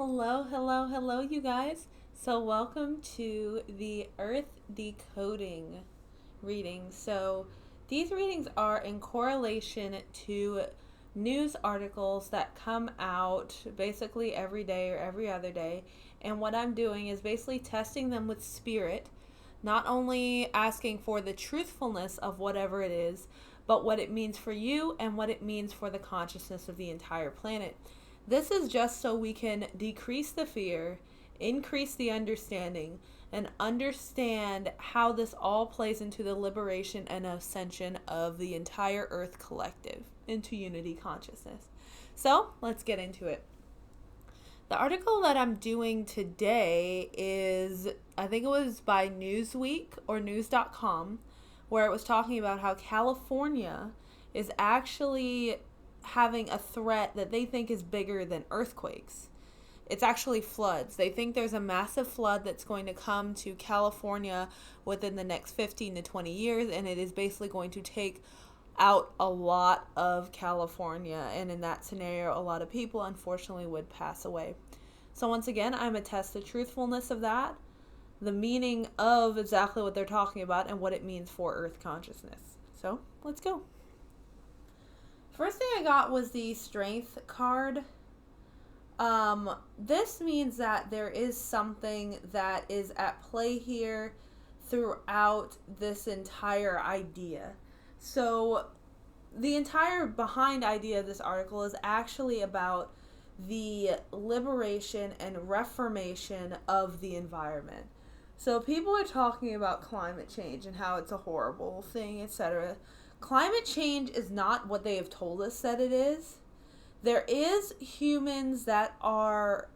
Hello, hello, hello, you guys. So, welcome to the Earth Decoding reading. So, these readings are in correlation to news articles that come out basically every day or every other day. And what I'm doing is basically testing them with spirit, not only asking for the truthfulness of whatever it is, but what it means for you and what it means for the consciousness of the entire planet. This is just so we can decrease the fear, increase the understanding, and understand how this all plays into the liberation and ascension of the entire Earth collective into unity consciousness. So, let's get into it. The article that I'm doing today is, I think it was by Newsweek or news.com, where it was talking about how California is actually having a threat that they think is bigger than earthquakes. It's actually floods. They think there's a massive flood that's going to come to California within the next 15 to 20 years, and it is basically going to take out a lot of California. And in that scenario, a lot of people, unfortunately, would pass away. So once again, I'm going to test the truthfulness of that, the meaning of exactly what they're talking about, and what it means for Earth consciousness. So let's go. First thing I got was the strength card. This means that there is something that is at play here throughout this entire idea. So the entire behind idea of this article is actually about the liberation and reformation of the environment. So people are talking about climate change and how it's a horrible thing, etc. Climate change is not what they have told us that it is. There is humans that are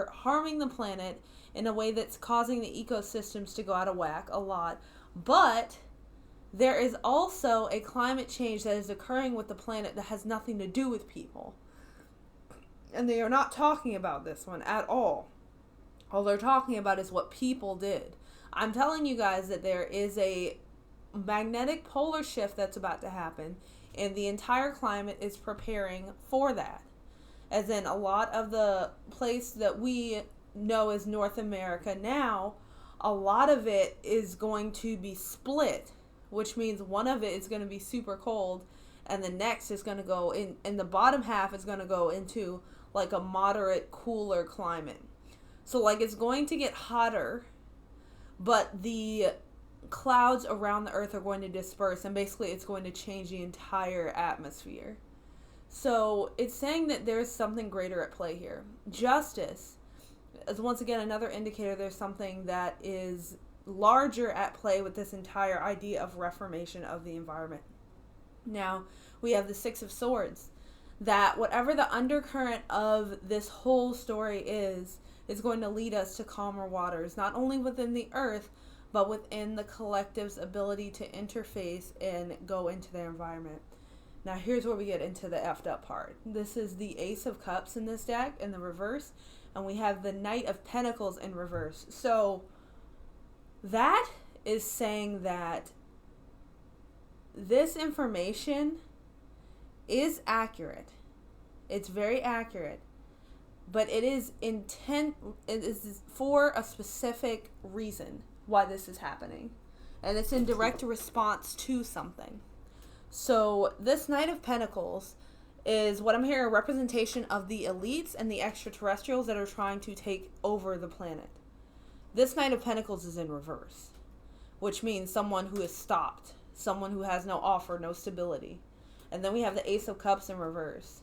harming the planet in a way that's causing the ecosystems to go out of whack a lot. But there is also a climate change that is occurring with the planet that has nothing to do with people. And they are not talking about this one at all. All they're talking about is what people did. I'm telling you guys that there is a magnetic polar shift that's about to happen, and the entire climate is preparing for that. As in, a lot of the place that we know as North America now, a lot of it is going to be split, which means one of it is going to be super cold, and the next is going to go in, and the bottom half is going to go into like a moderate cooler climate. So like it's going to get hotter, but the clouds around the earth are going to disperse, and basically it's going to change the entire atmosphere. So it's saying that there's something greater at play here. Justice is once again another indicator there's something that is larger at play with this entire idea of reformation of the environment. Now we have the Six of Swords, that whatever the undercurrent of this whole story is going to lead us to calmer waters, not only within the earth, but within the collective's ability to interface and go into their environment. Now here's where we get into the effed up part. This is the Ace of Cups in this deck in the reverse, and we have the Knight of Pentacles in reverse. So that is saying that this information is accurate. It's very accurate, but it is for a specific reason why this is happening, and it's in direct response to something. So this Knight of Pentacles is what I'm hearing, a representation of the elites and the extraterrestrials that are trying to take over the planet. This Knight of Pentacles is in reverse, which means someone who is stopped, someone who has no offer, no stability. And then we have the Ace of Cups in reverse.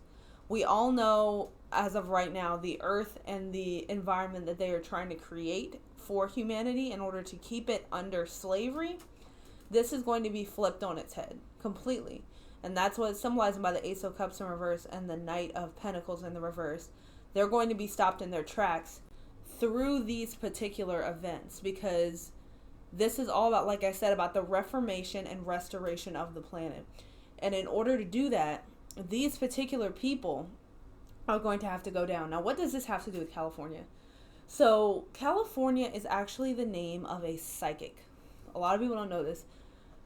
We all know, as of right now, the earth and the environment that they are trying to create for humanity in order to keep it under slavery. This is going to be flipped on its head completely. And that's what it's symbolizing by the Ace of Cups in reverse and the Knight of Pentacles in the reverse. They're going to be stopped in their tracks through these particular events, because this is all about, like I said, about the reformation and restoration of the planet. And in order to do that, these particular people are going to have to go down. Now, what does this have to do with California? So, California is actually the name of a psychic. A lot of people don't know this.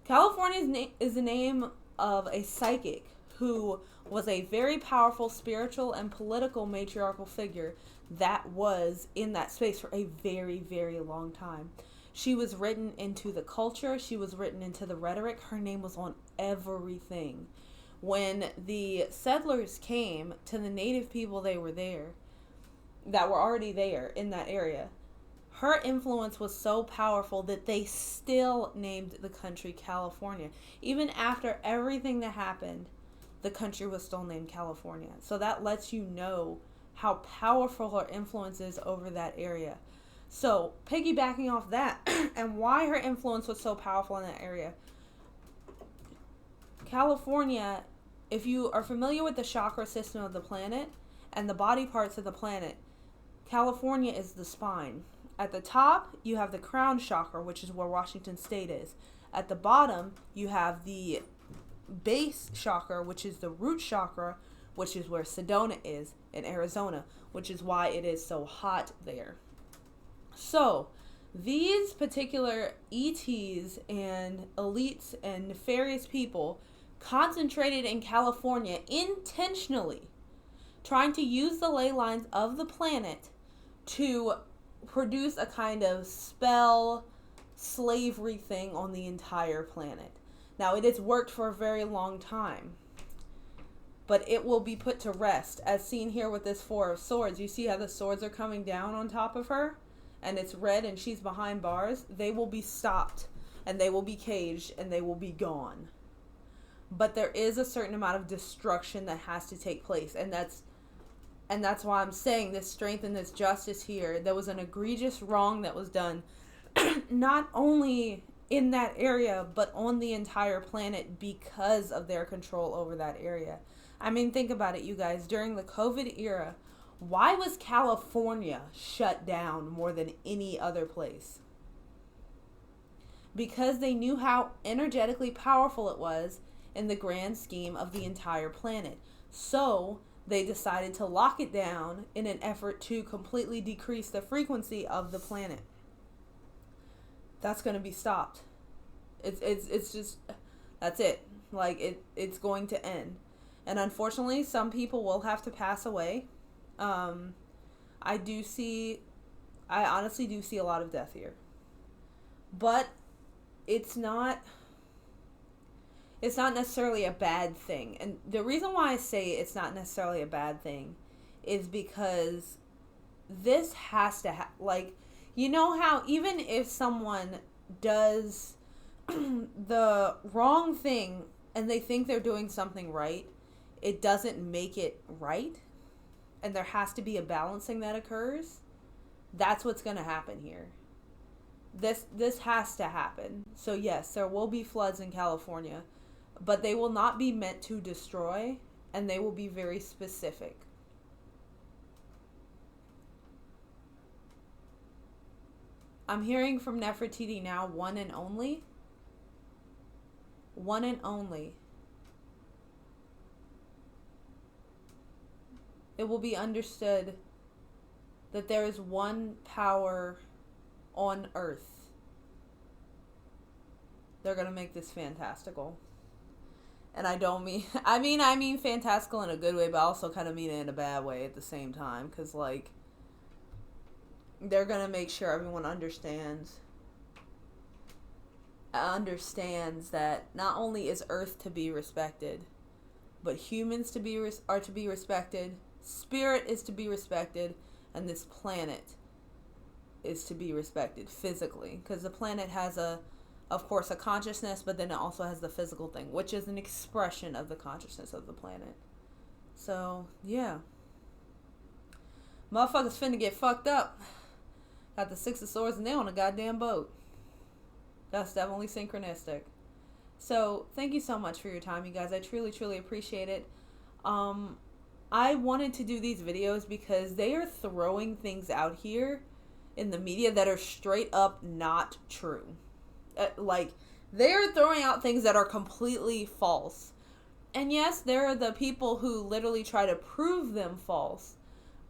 California is the name of a psychic who was a very powerful spiritual and political matriarchal figure that was in that space for a very, very long time. She was written into the culture. She was written into the rhetoric. Her name was on everything. When the settlers came to the native people that were already there in that area, her influence was so powerful that they still named the country California. Even after everything that happened, the country was still named California. So that lets you know how powerful her influence is over that area. So, piggybacking off that, and why her influence was so powerful in that area, California, if you are familiar with the chakra system of the planet and the body parts of the planet, California is the spine. At the top, you have the crown chakra, which is where Washington State is. At the bottom, you have the base chakra, which is the root chakra, which is where Sedona is in Arizona, which is why it is so hot there. So, these particular ETs and elites and nefarious people concentrated in California intentionally, trying to use the ley lines of the planet to produce a kind of spell slavery thing on the entire planet. Now, it has worked for a very long time, but it will be put to rest, as seen here with this Four of Swords. You see how the swords are coming down on top of her? And it's red and she's behind bars. They will be stopped, and they will be caged, and they will be gone. But there is a certain amount of destruction that has to take place, and that's why I'm saying this strength and this justice here. There was an egregious wrong that was done, not only in that area, but on the entire planet because of their control over that area. I mean, think about it, you guys. During the COVID era, why was California shut down more than any other place? Because they knew how energetically powerful it was in the grand scheme of the entire planet. So they decided to lock it down in an effort to completely decrease the frequency of the planet. That's going to be stopped. It's just, that's it. Like, it's going to end. And unfortunately, some people will have to pass away. I honestly do see a lot of death here. But it's not necessarily a bad thing. And the reason why I say it's not necessarily a bad thing is because this has to like, you know how even if someone does the wrong thing and they think they're doing something right, it doesn't make it right, and there has to be a balancing that occurs. That's what's going to happen here. This has to happen. So yes, there will be floods in California, but they will not be meant to destroy, and they will be very specific. I'm hearing from Nefertiti now, one and only. One and only. It will be understood that there is one power on earth. They're going to make this fantastical. And I don't mean, I mean fantastical in a good way, but I also kind of mean it in a bad way at the same time. Because, like, they're going to make sure everyone understands that not only is Earth to be respected, but humans are to be respected, spirit is to be respected, and this planet is to be respected physically. Because the planet has of course, a consciousness, but then it also has the physical thing, which is an expression of the consciousness of the planet. So, yeah. Motherfuckers finna get fucked up. Got the Six of Swords and they're on a goddamn boat. That's definitely synchronistic. So, thank you so much for your time, you guys. I truly, truly appreciate it. I wanted to do these videos because they are throwing things out here in the media that are straight up not true. Like, they're throwing out things that are completely false. And yes, there are the people who literally try to prove them false.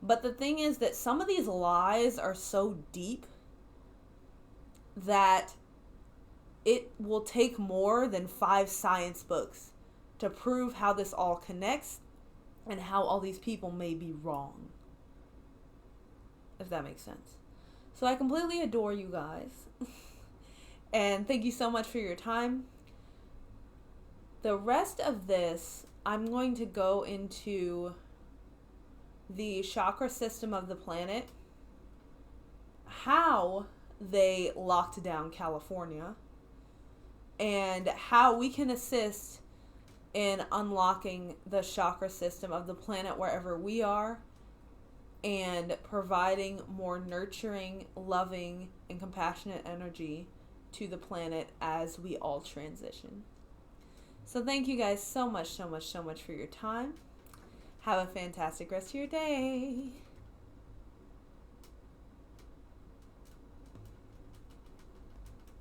But the thing is that some of these lies are so deep that it will take more than 5 science books to prove how this all connects and how all these people may be wrong. If that makes sense. So I completely adore you guys. And thank you so much for your time. The rest of this, I'm going to go into the chakra system of the planet, how they locked down California, and how we can assist in unlocking the chakra system of the planet wherever we are, and providing more nurturing, loving, and compassionate energy to the planet as we all transition. So thank you guys so much for your time. Have a fantastic rest of your day.